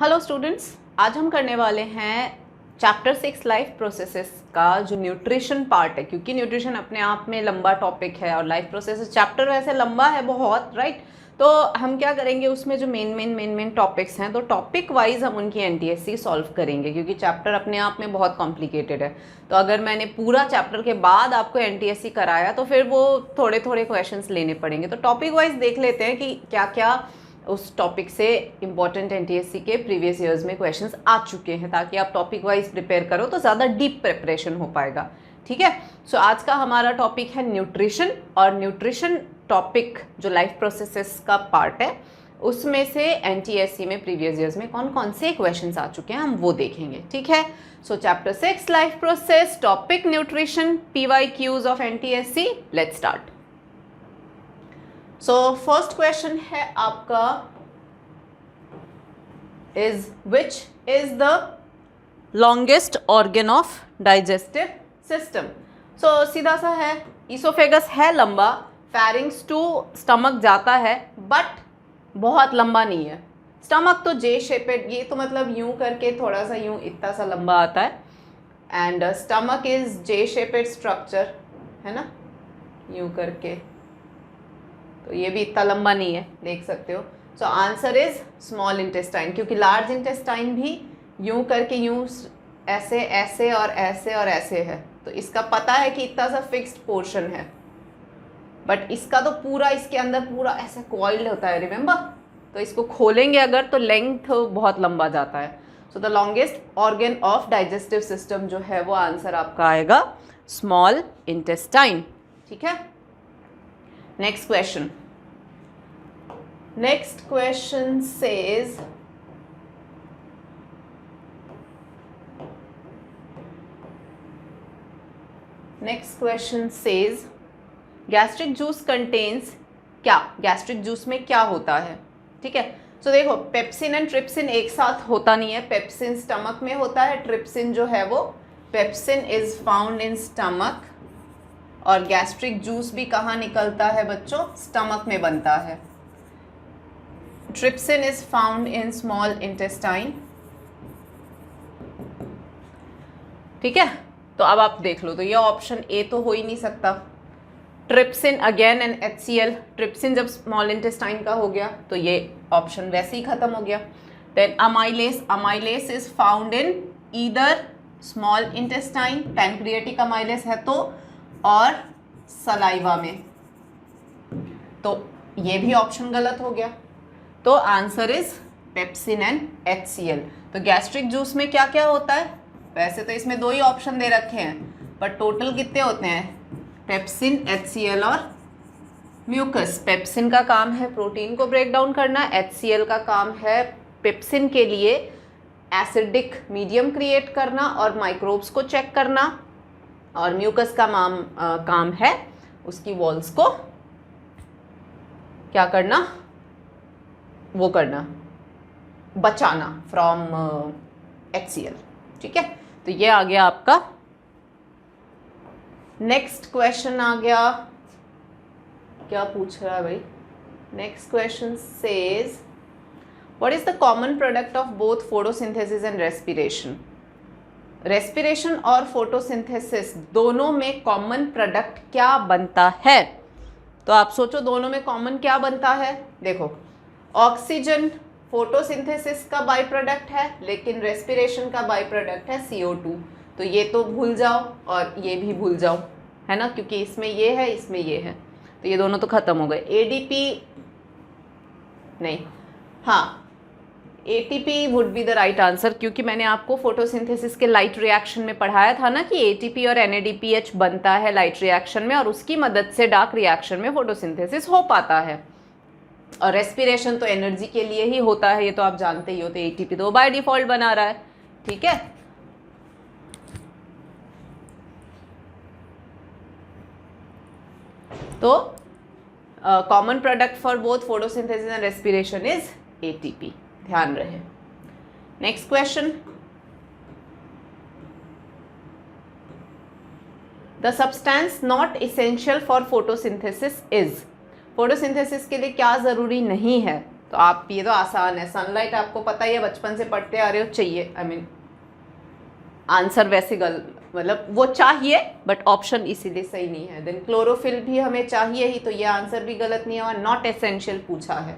Hello students, आज हम करने वाले हैं चैप्टर 6 लाइफ प्रोसेसेस का जो न्यूट्रिशन पार्ट है, क्योंकि न्यूट्रिशन अपने आप में लंबा टॉपिक है और लाइफ प्रोसेसेस चैप्टर वैसे लंबा है बहुत, राइट। तो हम क्या करेंगे, उसमें जो मेन टॉपिक्स हैं, तो टॉपिक वाइज हम उनकी एनटीएससी सॉल्व करेंगे, क्योंकि चैप्टर अपने आप में बहुत कॉम्प्लिकेटेड है। तो अगर मैंने पूरा चैप्टर के बाद आपको एनटीएससी कराया तो फिर वो थोड़े थोड़े क्वेश्चंस लेने पड़ेंगे। तो टॉपिक वाइज देख लेते हैं कि क्या क्या उस टॉपिक से इम्पॉर्टेंट एनटीएससी के प्रीवियस ईयर्स में क्वेश्चंस आ चुके हैं, ताकि आप टॉपिक वाइज प्रिपेयर करो तो ज़्यादा डीप प्रिपरेशन हो पाएगा। ठीक है। सो आज का हमारा टॉपिक है न्यूट्रिशन, और न्यूट्रिशन टॉपिक जो लाइफ प्रोसेसेस का पार्ट है उसमें से एनटीएससी में प्रीवियस ईयर्स में कौन कौन से क्वेश्चंस आ चुके हैं हम वो देखेंगे। ठीक है। So chapter 6 life process, topic nutrition, PYQs of NTSC. Let's start. So first question है आपका, which is the longest organ of digestive system. So सीधा सा है, ईसोफेगस है लंबा, फेरिंग्स टू स्टमक जाता है बट बहुत लंबा नहीं है। स्टमक तो जे शेपेड, ये तो मतलब यूं करके थोड़ा सा यूं इतना सा लंबा आता है, and stomach is J shaped structure, है ना, यूं करके, तो ये भी इतना लंबा नहीं है, देख सकते हो। So answer is small intestine, क्योंकि लार्ज इंटेस्टाइन भी यूं करके यूं ऐसे ऐसे और ऐसे और ऐसे है, तो इसका पता है कि इतना सा फिक्स्ड पोर्शन है, बट इसका तो पूरा इसके अंदर पूरा ऐसे कॉइल्ड होता है, रिमेंबर। तो इसको खोलेंगे अगर तो लेंथ बहुत लंबा जाता है। So the longest organ of digestive system जो है वो आंसर आपका आएगा स्मॉल इंटेस्टाइन। ठीक है। Next question. Next question says, gastric juice contains क्या, गैस्ट्रिक जूस में क्या होता है। ठीक है। सो देखो, पेप्सिन एंड ट्रिप्सिन एक साथ होता नहीं है, पेप्सिन स्टमक में होता है, ट्रिप्सिन जो है वो, pepsin is found in stomach, और गैस्ट्रिक जूस भी कहाँ निकलता है बच्चों, स्टमक में बनता है। Trypsin is found in small intestine. ठीक है। तो अब आप देख लो, तो ये ऑप्शन ए तो हो ही नहीं सकता। Trypsin again and HCl, trypsin जब स्मॉल इंटेस्टाइन का हो गया तो ये ऑप्शन वैसे ही खत्म हो गया। Then amylase, amylase is found in either small intestine, pancreatic amylase है तो, और सलाइवा में, तो ये भी ऑप्शन गलत हो गया। तो answer is pepsin and HCl। तो गैस्ट्रिक जूस में क्या क्या होता है, वैसे तो इसमें दो ही ऑप्शन दे रखे हैं, पर टोटल कितने होते हैं, पेप्सिन, HCl और म्यूकस। पेप्सिन का काम है प्रोटीन को ब्रेक डाउन करना, HCl का काम है पेप्सिन के लिए एसिडिक मीडियम क्रिएट करना और माइक्रोब्स को चेक करना, और म्यूकस का काम है उसकी वॉल्स को क्या करना, वो करना, बचाना फ्रॉम HCl। ठीक है। तो ये आ गया आपका। नेक्स्ट क्वेश्चन आ गया, क्या पूछ रहा है भाई। Next question says, what is the common product of both photosynthesis and respiration. Respiration और फोटोसिंथेसिस दोनों में कॉमन प्रोडक्ट क्या बनता है। तो आप सोचो दोनों में कॉमन क्या बनता है। देखो, ऑक्सीजन फोटोसिंथेसिस का बाई प्रोडक्ट है, लेकिन रेस्पिरेशन का बाई प्रोडक्ट है CO2। तो ये तो भूल जाओ और ये भी भूल जाओ, है ना, क्योंकि इसमें ये है इसमें ये है, तो ये दोनों तो खत्म हो गए। ADP नहीं, हाँ ATP would be the right answer, क्योंकि मैंने आपको फोटोसिंथेसिस के लाइट रिएक्शन में पढ़ाया था ना कि ATP और NADPH बनता है लाइट रिएक्शन में, और उसकी मदद से डार्क रिएक्शन में फोटोसिंथेसिस हो पाता है। और रेस्पिरेशन तो एनर्जी के लिए ही होता है, ये तो आप जानते ही हो। तो ATP तो बाय डिफॉल्ट बना रहा है। ठीक है। तो common product for both photosynthesis and respiration is ATP, ध्यान रहे। Next question, the substance not essential for photosynthesis is. Photosynthesis के लिए क्या ज़रूरी नहीं है, तो आप, ये तो आसान है, सनलाइट आपको पता ही है, बचपन से पढ़ते आ रहे हो, चाहिए, आई मीन आंसर वैसे मतलब वो चाहिए बट ऑप्शन इसीलिए सही नहीं है। देन क्लोरोफिल भी हमें चाहिए ही, तो ये आंसर भी गलत नहीं है। और नॉट एसेंशियल पूछा है,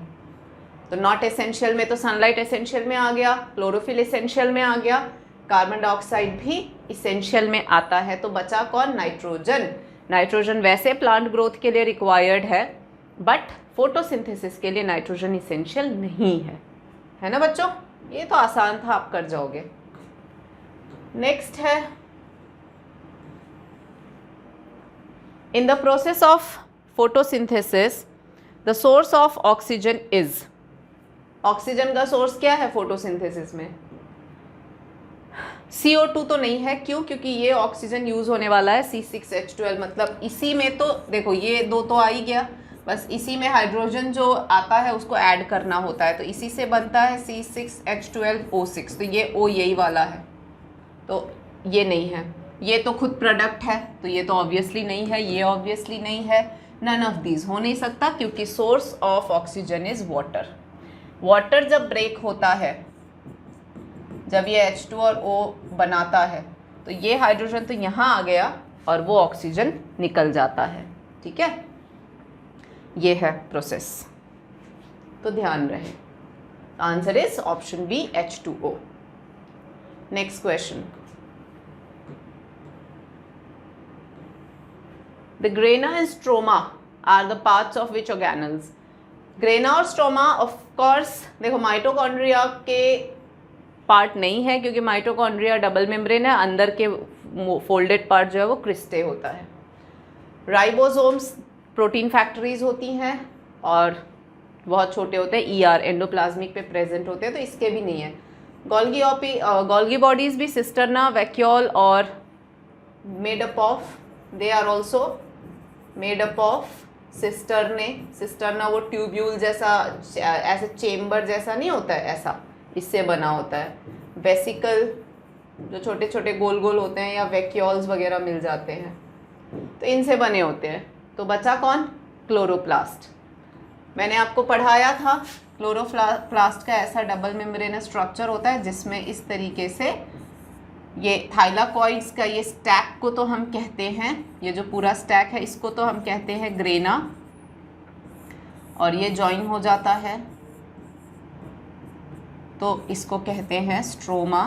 तो नॉट एसेंशियल में तो सनलाइट एसेंशियल में आ गया, क्लोरोफिल एसेंशियल में आ गया, कार्बन डाइऑक्साइड भी इसेंशियल में आता है, तो बचा कौन? नाइट्रोजन। नाइट्रोजन वैसे प्लांट ग्रोथ के लिए रिक्वायर्ड है, बट फोटोसिंथेसिस के लिए नाइट्रोजन इसेंशियल नहीं है ना बच्चों? ये तो आसान था, आप कर जाओगे। नेक्स्ट है, in the process of photosynthesis the source of oxygen is. Oxygen का सोर्स क्या है फोटोसिंथेसिस में? CO2 तो नहीं है, क्यों? क्योंकि ये ऑक्सीजन यूज होने वाला है C6H12, मतलब इसी में तो देखो ये दो तो आ ही गया, बस इसी में हाइड्रोजन जो आता है उसको ऐड करना होता है, तो इसी से बनता है C6H12O6, तो ये O यही वाला है, तो ये नहीं है। ये तो खुद प्रोडक्ट है, तो ये तो ऑब्वियसली नहीं है, ये ऑब्वियसली नहीं है, नन ऑफ दीज हो नहीं सकता, क्योंकि source of oxygen is water. Water जब ब्रेक होता है, जब ये H2 और O बनाता है, तो ये हाइड्रोजन तो यहाँ आ गया और वो ऑक्सीजन निकल जाता है, ठीक है? ये है प्रोसेस, तो ध्यान रहे। Answer is option B H2O। Next question, the grana and stroma are the parts of which organelles. Grana और स्ट्रोमा ऑफ कोर्स देखो माइटोकॉन्ड्रिया के पार्ट नहीं है, क्योंकि माइटोकॉन्ड्रिया डबल मेम्ब्रेन है, अंदर के फोल्डेड पार्ट जो है वो क्रिस्टे होता है। राइबोसोम्स प्रोटीन फैक्ट्रीज होती हैं और बहुत छोटे होते हैं, ER एंडोप्लाज्मिक पे प्रेजेंट होते हैं, तो इसके भी नहीं है। गोल्गी बॉडीज भी सिस्टर्ना, वैक्यूल और made up of, they are also made up of cisternae. Cisterna वो ट्यूब्यूल जैसा, ऐसे चेम्बर जैसा नहीं होता है, ऐसा इससे बना होता है। वेसिकल जो छोटे छोटे गोल गोल होते हैं, या वैक्यूल्स वगैरह मिल जाते हैं, तो इनसे बने होते हैं। तो बचा कौन? क्लोरोप्लास्ट। मैंने आपको पढ़ाया था, क्लोरोप्लास्ट का ऐसा डबल मेम्ब्रेनस स्ट्रक्चर होता है जिसमें इस तरीके से ये थाइलाकॉइड्स का ये स्टैक को तो हम कहते हैं, ये जो पूरा स्टैक है इसको तो हम कहते हैं ग्रेना, और ये जॉइन हो जाता है तो इसको कहते हैं स्ट्रोमा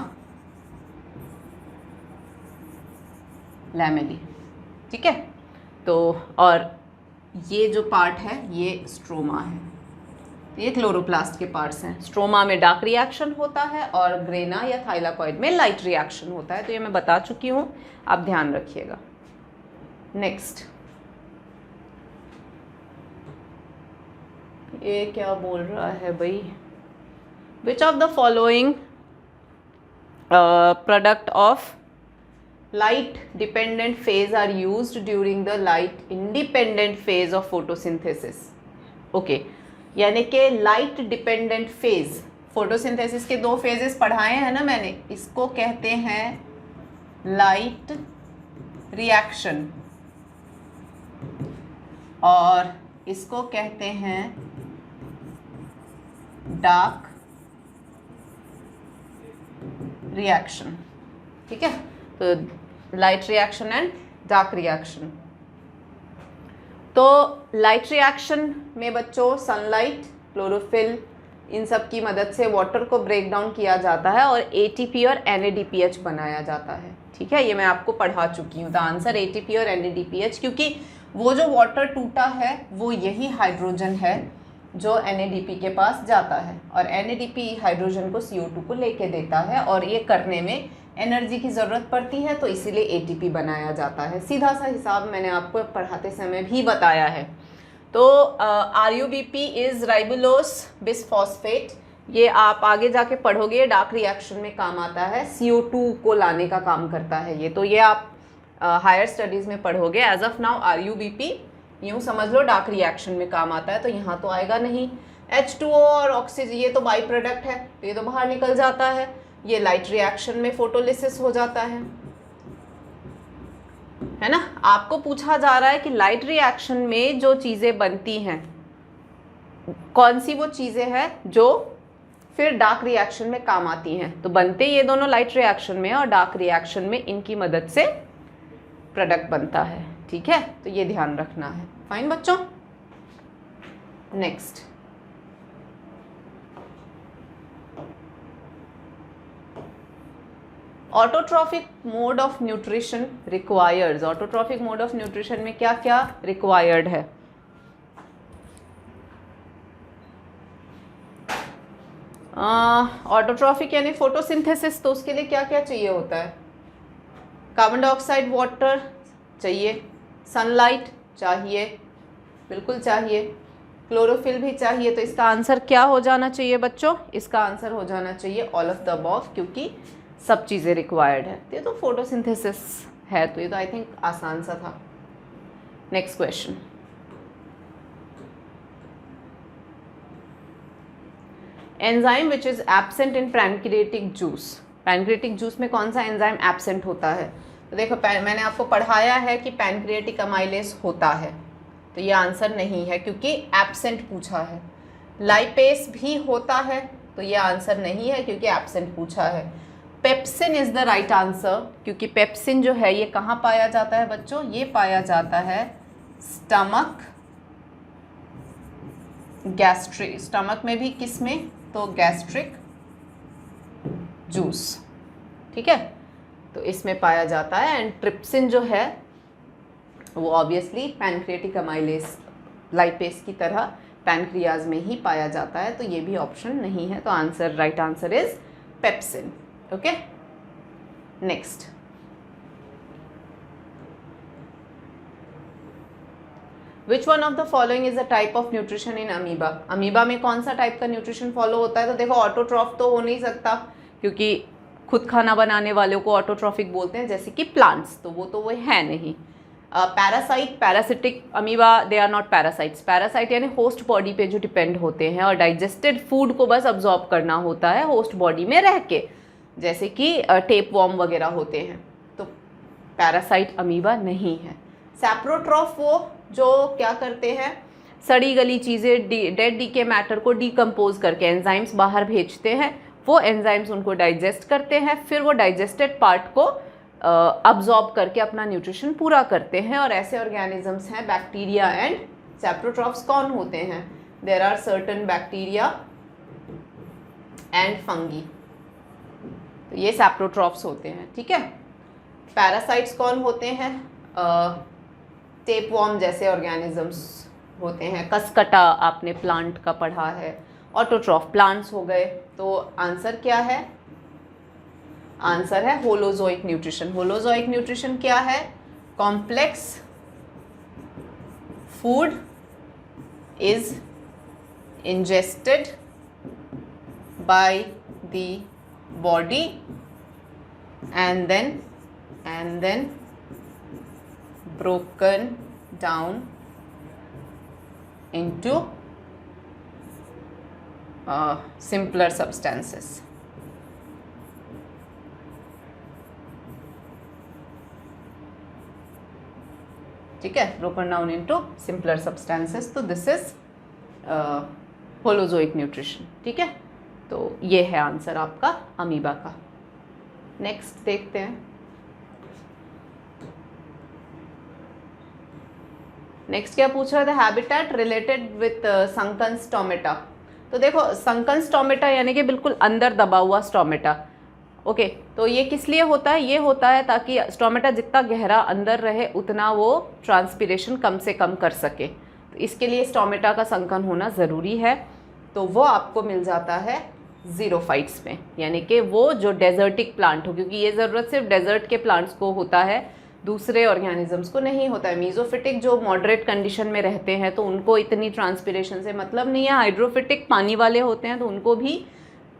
लैमेली, ठीक है? तो और ये जो पार्ट है ये स्ट्रोमा है, ये क्लोरोप्लास्ट के पार्ट्स हैं। स्ट्रोमा में डार्क रिएक्शन होता है और ग्रेना या थाइलाकॉइड में लाइट रिएक्शन होता है, तो ये मैं बता चुकी हूँ, आप ध्यान रखिएगा। नेक्स्ट, ये क्या बोल रहा है भाई? Which of the following product of light dependent phase are used during the light independent phase of photosynthesis? Okay, यानी कि लाइट डिपेंडेंट फेज, फोटोसिंथेसिस के 2 फेजेस पढ़ाए हैं ना मैंने, इसको कहते हैं लाइट रिएक्शन और इसको कहते हैं डार्क रिएक्शन, ठीक है? तो light reaction and dark reaction. तो लाइट रिएक्शन में बच्चों सनलाइट, क्लोरोफिल, इन सब की मदद से वाटर को ब्रेक डाउन किया जाता है और ATP और NADPH बनाया जाता है, ठीक है? ये मैं आपको पढ़ा चुकी हूँ। द आंसर ATP और NADPH, क्योंकि वो जो वाटर टूटा है वो यही हाइड्रोजन है जो NADP के पास जाता है, और NADP हाइड्रोजन को CO2 को लेके देता है, और ये करने में एनर्जी की ज़रूरत पड़ती है, तो इसीलिए ATP बनाया जाता है। सीधा सा हिसाब मैंने आपको पढ़ाते समय भी बताया है। तो RUBP इज़ राइबोलोस बिसफॉस्फेट, ये आप आगे जाके पढ़ोगे, डार्क रिएक्शन में काम आता है, CO2 को लाने का काम करता है ये, तो ये आप हायर स्टडीज़ में पढ़ोगे। एज ऑफ नाउ RUBP यूँ समझ लो डार्क रिएक्शन में काम आता है, तो यहाँ तो आएगा नहीं। H2O और ऑक्सीजन ये तो बाई प्रोडक्ट है, तो ये तो बाहर निकल जाता है। ये लाइट रिएक्शन में फोटोलिसिस हो जाता है ना? आपको पूछा जा रहा है कि लाइट रिएक्शन में जो चीज़ें बनती हैं कौन सी वो चीज़ें हैं जो फिर डार्क रिएक्शन में काम आती हैं। तो बनते ये दोनों लाइट रिएक्शन में और डार्क रिएक्शन में इनकी मदद से प्रोडक्ट बनता है। ठीक है, तो ये ध्यान रखना है। फाइन बच्चों, next autotrophic mode of nutrition requires. Autotrophic mode of nutrition में क्या क्या रिक्वायर्ड है? ऑटोट्रॉफिक यानी फोटोसिंथेसिस, तो उसके लिए क्या क्या चाहिए होता है? कार्बन डाइऑक्साइड, वाटर चाहिए, सनलाइट चाहिए, बिल्कुल चाहिए, क्लोरोफिल भी चाहिए। तो इसका आंसर क्या हो जाना चाहिए बच्चों? इसका आंसर हो जाना चाहिए ऑल ऑफ द अबव, क्योंकि सब चीज़ें रिक्वायर्ड है। ये तो फोटोसिंथेसिस है, तो ये तो आई थिंक आसान सा था। Next question, enzyme which is absent in pancreatic juice. Pancreatic juice में कौन सा एंजाइम एब्सेंट होता है? तो देखो, मैंने आपको पढ़ाया है कि पैनक्रिएटिक अमाइलेज होता है, तो ये आंसर नहीं है क्योंकि एब्सेंट पूछा है। लाइपेस भी होता है, तो ये आंसर नहीं है क्योंकि एब्सेंट पूछा है। Pepsin is the right answer, क्योंकि पेप्सिन जो है ये कहाँ पाया जाता है बच्चों? ये पाया जाता है स्टमक, गैस्ट्रिक, स्टमक में भी, किस में? तो गैस्ट्रिक जूस। ठीक है, तो इसमें पाया जाता है। एंड ट्रिप्सिन जो है वो ऑब्वियसली पैनक्रिएटिक अमाइलेज लाइपेस की तरह पैनक्रियाज में ही पाया जाता है, तो ये भी ऑप्शन नहीं है। तो answer, right answer is pepsin. Okay, next, which one of the following is a type of nutrition in amoeba. Amoeba में कौन सा टाइप का न्यूट्रिशन फॉलो होता है? तो देखो, ऑटोट्रॉफ तो हो नहीं सकता, क्योंकि खुद खाना बनाने वालों को ऑटोट्रॉफिक बोलते हैं, जैसे कि प्लांट्स, तो वो है नहीं। Parasite, parasitic amoeba, they are not parasites. Parasite यानी होस्ट बॉडी पे जो डिपेंड होते हैं और डाइजेस्टेड फूड को बस अब्जॉर्ब करना होता है होस्ट बॉडी में रह के, जैसे कि टेप वॉर्म वगैरह होते हैं, तो पैरासाइट अमीबा नहीं है। सैप्रोट्रॉफ वो जो क्या करते हैं, सड़ी गली चीज़ें, डेड डीके मैटर को डीकम्पोज करके एंजाइम्स बाहर भेजते हैं, वो एंजाइम्स उनको डाइजेस्ट करते हैं, फिर वो डाइजेस्टेड पार्ट को अब्जॉर्ब करके अपना न्यूट्रिशन पूरा करते हैं। और ऐसे ऑर्गेनिजम्स हैं बैक्टीरिया एंड सैप्रोट्रॉफ्स कौन होते हैं? There are certain bacteria and fungi, तो ये सैप्रोट्रॉफ्स होते हैं। ठीक है, पैरासाइट्स कौन होते हैं? टेपवॉर्म जैसे ऑर्गेनिजम्स होते हैं। कसकटा आपने प्लांट का पढ़ा है। ऑटोट्रॉफ प्लांट्स हो गए। तो आंसर क्या है? आंसर है होलोजोइक न्यूट्रिशन। होलोजोइक न्यूट्रिशन क्या है? Complex food is ingested by the body and then broken down into simpler substances. ठीक है, broken down into simpler substances. तो this is होलोजोइक न्यूट्रिशन. ठीक है, तो ये है आंसर आपका अमीबा का. नेक्स्ट देखते हैं. नेक्स्ट क्या पूछ रहा था? Habitat related with sunken stomata. तो देखो, संकन स्टोमेटा यानी कि बिल्कुल अंदर दबा हुआ स्टोमेटा. ओके, तो ये किस लिए होता है? ये होता है ताकि स्टोमेटा जितना गहरा अंदर रहे उतना वो ट्रांसपीरेशन कम से कम कर सके. तो इसके लिए स्टोमेटा का संकन होना ज़रूरी है. तो वो आपको मिल जाता है ज़ीरोफाइट्स में, यानी कि वो जो डेजर्टिक प्लांट हो, क्योंकि ये ज़रूरत सिर्फ डेजर्ट के प्लांट्स को होता है, दूसरे ऑर्गेनिजम्स को नहीं होता है. मीजोफिटिक जो मॉडरेट कंडीशन में रहते हैं तो उनको इतनी ट्रांसपीरेशन से मतलब नहीं है. हाइड्रोफिटिक पानी वाले होते हैं तो उनको भी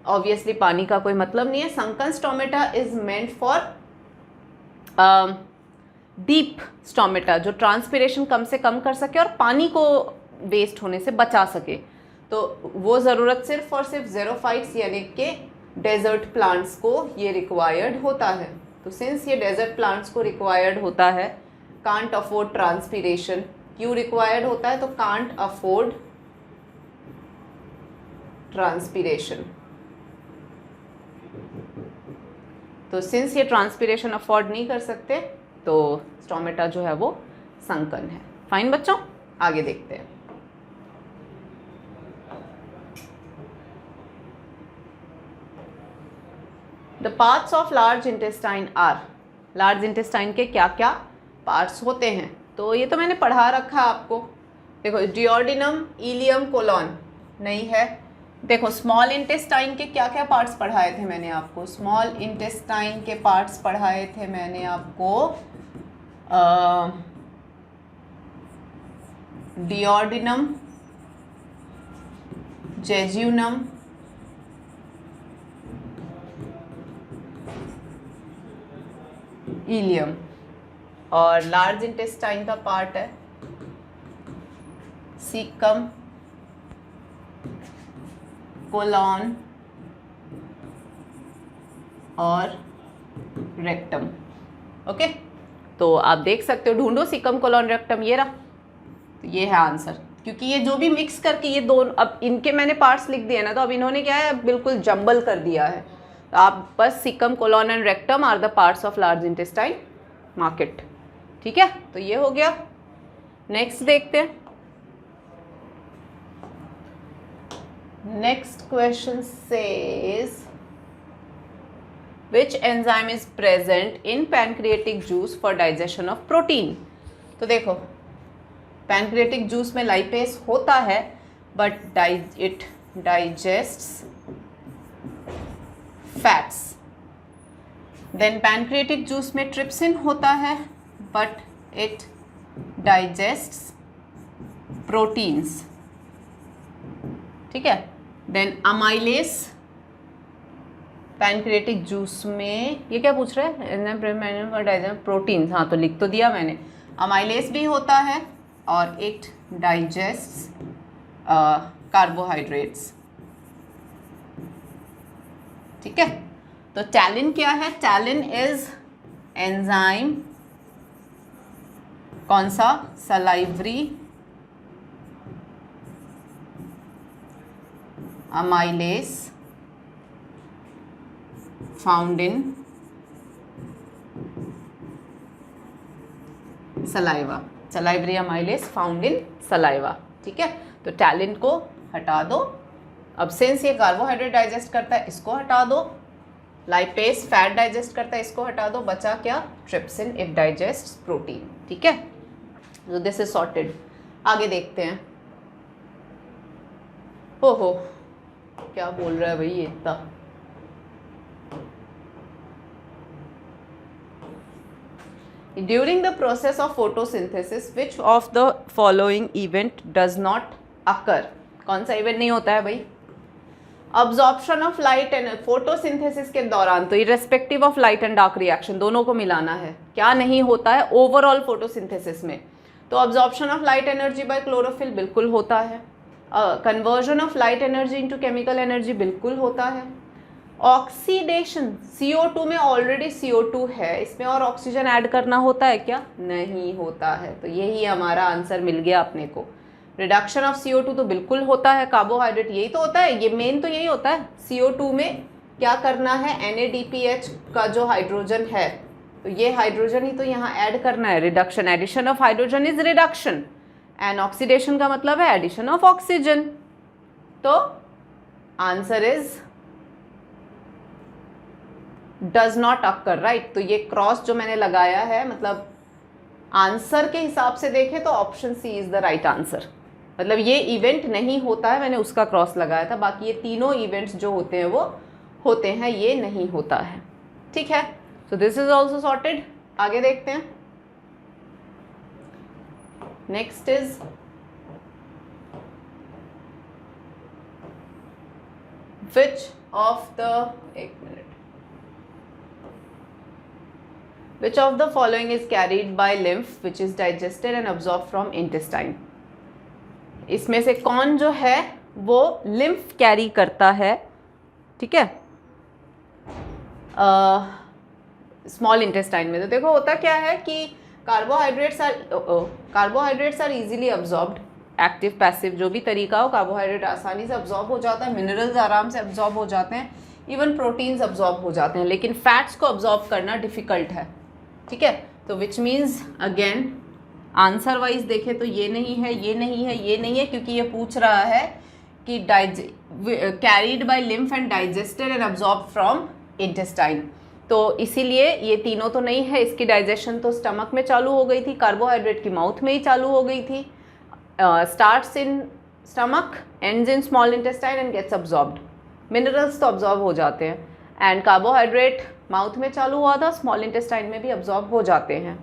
ऑब्वियसली पानी का कोई मतलब नहीं है. Sunken stomata is meant for deep stomata, जो ट्रांसपीरेशन कम से कम कर सके और पानी को वेस्ट होने से बचा सके. तो वो ज़रूरत सिर्फ और सिर्फ ज़ेरोफाइट्स यानी कि डेजर्ट प्लांट्स को ये रिक्वायर्ड होता है. तो सिंस ये डेजर्ट प्लांट्स को रिक्वायर्ड होता है, कांट अफोर्ड ट्रांसपीरेशन. क्यों रिक्वायर्ड होता है? तो कांट अफोर्ड ट्रांसपीरेशन। तो सिंस ये ट्रांसपीरेशन अफोर्ड नहीं कर सकते तो स्टोमेटा जो है वो संकन है। फाइन बच्चों, आगे देखते हैं। The parts of large intestine are, large intestine के क्या क्या पार्ट्स होते हैं? तो ये तो मैंने पढ़ा रखा आपको। देखो डिओर्डिनम, इलियम, कोलोन नहीं है। देखो स्मॉल इंटेस्टाइन के क्या क्या पार्ट्स पढ़ाए थे मैंने आपको? स्मॉल इंटेस्टाइन के पार्ट्स पढ़ाए थे मैंने आपको डिओर्डिनम, जेजुनम, इलियम, और लार्ज इंटेस्टाइन का पार्ट है सीकम, कोलोन और रेक्टम। ओके, तो आप देख सकते हो, ढूंढो सीकम, कोलोन, रेक्टम, ये रहा। तो ये है आंसर, क्योंकि ये जो भी मिक्स करके ये दोनों, अब इनके मैंने पार्ट्स लिख दिए ना, तो अब इन्होंने क्या है, बिल्कुल जंबल कर दिया है। तो आप बस caecum, colon and rectum are the parts of large intestine market. ठीक है, तो ये हो गया। नेक्स्ट देखते हैं। Next question says which enzyme is present in pancreatic juice for digestion of protein? तो देखो pancreatic juice में lipase होता है but it digests fats. Then pancreatic juice में trypsin होता है but it digests proteins. ठीक है। देन अमाइलेस, पैनक्रिएटिक जूस में ये क्या पूछ रहा है? प्रोटीन, हाँ तो लिख तो दिया मैंने। अमाइलेस भी होता है और इट डाइजेस्ट्स कार्बोहाइड्रेट्स। ठीक है, तो टैलिन क्या है? टैलिन इज एंजाइम, कौन सा? Salivary amylase found in saliva, salivary amylase found in saliva। ठीक है, तो टैलिन को हटा दो। अब सिंस ये कार्बोहाइड्रेट डाइजेस्ट करता है, इसको हटा दो। लाइपेस फैट डाइजेस्ट करता है, इसको हटा दो। बचा क्या? Trypsin, it digests protein. ठीक है, तो दिस इज सॉर्टेड। आगे देखते हैं। हो क्या बोल रहा है भाई ये इतना? During the process of photosynthesis which of the following event does not अकर? कौन सा इवेंट नहीं होता है भाई? Absorption of light and photosynthesis के दौरान, तो irrespective of light and dark reaction दोनों को मिलाना है। क्या नहीं होता है ओवरऑल फोटोसिंथेसिस में? तो absorption of light energy by chlorophyll बिल्कुल होता है। Conversion of light energy into chemical energy बिल्कुल होता है। ऑक्सीडेशन, CO2 में ऑलरेडी CO2 है, इसमें और ऑक्सीजन ऐड करना होता है क्या? नहीं होता है। तो यही हमारा आंसर मिल गया अपने को। रिडक्शन ऑफ CO2 तो बिल्कुल होता है। कार्बोहाइड्रेट यही तो होता है, ये मेन तो यही होता है। CO2 में क्या करना है? NADPH का जो हाइड्रोजन है, तो ये हाइड्रोजन ही तो यहाँ ऐड करना है। Reduction, addition of hydrogen is reduction, and oxidation का मतलब है एडिशन ऑफ ऑक्सीजन। तो answer is does not occur, right. तो ये क्रॉस जो मैंने लगाया है, मतलब आंसर के हिसाब से देखें तो option C is the right answer. मतलब ये इवेंट नहीं होता है, मैंने उसका क्रॉस लगाया था। बाकी ये तीनों इवेंट्स जो होते हैं वो होते हैं, ये नहीं होता है। ठीक है, so this is also sorted. आगे देखते हैं। Next is which of the, एक minute, which of the following is carried by lymph which is digested and absorbed from intestine? इसमें से कौन जो है वो लिम्फ कैरी करता है? ठीक है, स्मॉल इंटेस्टाइन में। तो देखो होता क्या है कि carbohydrates are easily absorbed, active passive जो भी तरीका हो, कार्बोहाइड्रेट आसानी से अब्जॉर्ब हो जाता है, मिनरल्स आराम से अब्जॉर्ब हो जाते हैं, इवन प्रोटीन्स अब्जॉर्ब हो जाते हैं, लेकिन फैट्स को अब्जॉर्ब करना डिफ़िकल्ट है, ठीक है। तो which means again answer wise देखें तो ये नहीं है, ये नहीं है, ये नहीं है, क्योंकि ये पूछ रहा है कि carried bye lymph and digested and absorb from intestine, तो इसीलिए ये तीनों तो नहीं है। इसकी डाइजेशन तो स्टमक में चालू हो गई थी, कार्बोहाइड्रेट की माउथ में ही चालू हो गई थी, starts in stomach, ends in small intestine and gets absorbed. Minerals तो अब्जॉर्ब हो जाते हैं, एंड कार्बोहाइड्रेट माउथ में चालू हुआ था, स्मॉल इंटेस्टाइन में भी अब्जॉर्ब हो जाते हैं।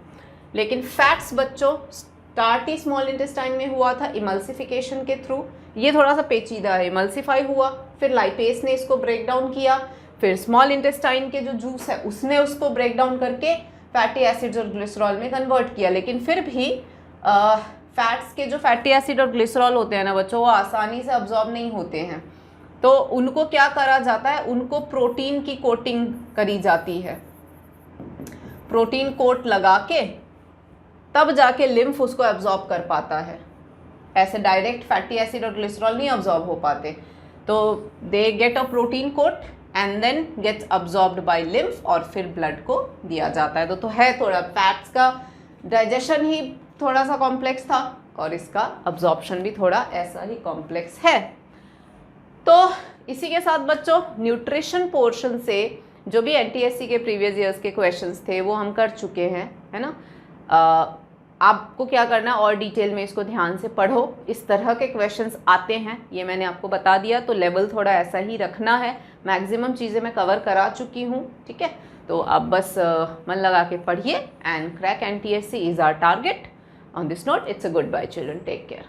लेकिन फैट्स बच्चों स्टार्ट ही स्मॉल इंटेस्टाइन में हुआ था इमल्सिफिकेशन के थ्रू, ये थोड़ा सा पेचीदा है। इमल्सिफाई हुआ, फिर लाइपेस ने इसको ब्रेक डाउन किया, फिर स्मॉल इंटेस्टाइन के जो जूस है उसने उसको ब्रेक डाउन करके फैटी एसिड्स और ग्लिसरॉल में कन्वर्ट किया। लेकिन फिर भी फैट्स के जो फैटी एसिड और ग्लिसरॉल होते हैं ना बच्चों, वो आसानी से अब्जॉर्ब नहीं होते हैं, तो उनको क्या करा जाता है, उनको प्रोटीन की कोटिंग करी जाती है, प्रोटीन कोट लगा के तब जाके लिम्फ उसको एब्जॉर्ब कर पाता है। ऐसे डायरेक्ट फैटी एसिड और ग्लिसरॉल नहीं अब्जॉर्ब हो पाते, तो they get a protein coat and then gets absorbed by lymph और फिर ब्लड को दिया जाता है। तो है थोड़ा फैट्स का डाइजेशन ही थोड़ा सा कॉम्प्लेक्स था और इसका अब्जॉर्प्शन भी थोड़ा ऐसा ही कॉम्प्लेक्स है। तो इसी के साथ बच्चों न्यूट्रिशन पोर्शन से जो भी एनटीएससी के प्रीवियस ईयर्स के क्वेश्चंस थे वो हम कर चुके हैं, है ना। आपको क्या करना है, और डिटेल में इसको ध्यान से पढ़ो, इस तरह के क्वेश्चंस आते हैं, ये मैंने आपको बता दिया। तो लेवल थोड़ा ऐसा ही रखना है, मैक्सिमम चीज़ें मैं कवर करा चुकी हूँ, ठीक है। तो अब बस मन लगा के पढ़िए, and crack NTSC is our target. On this note, it's a goodbye children, take care.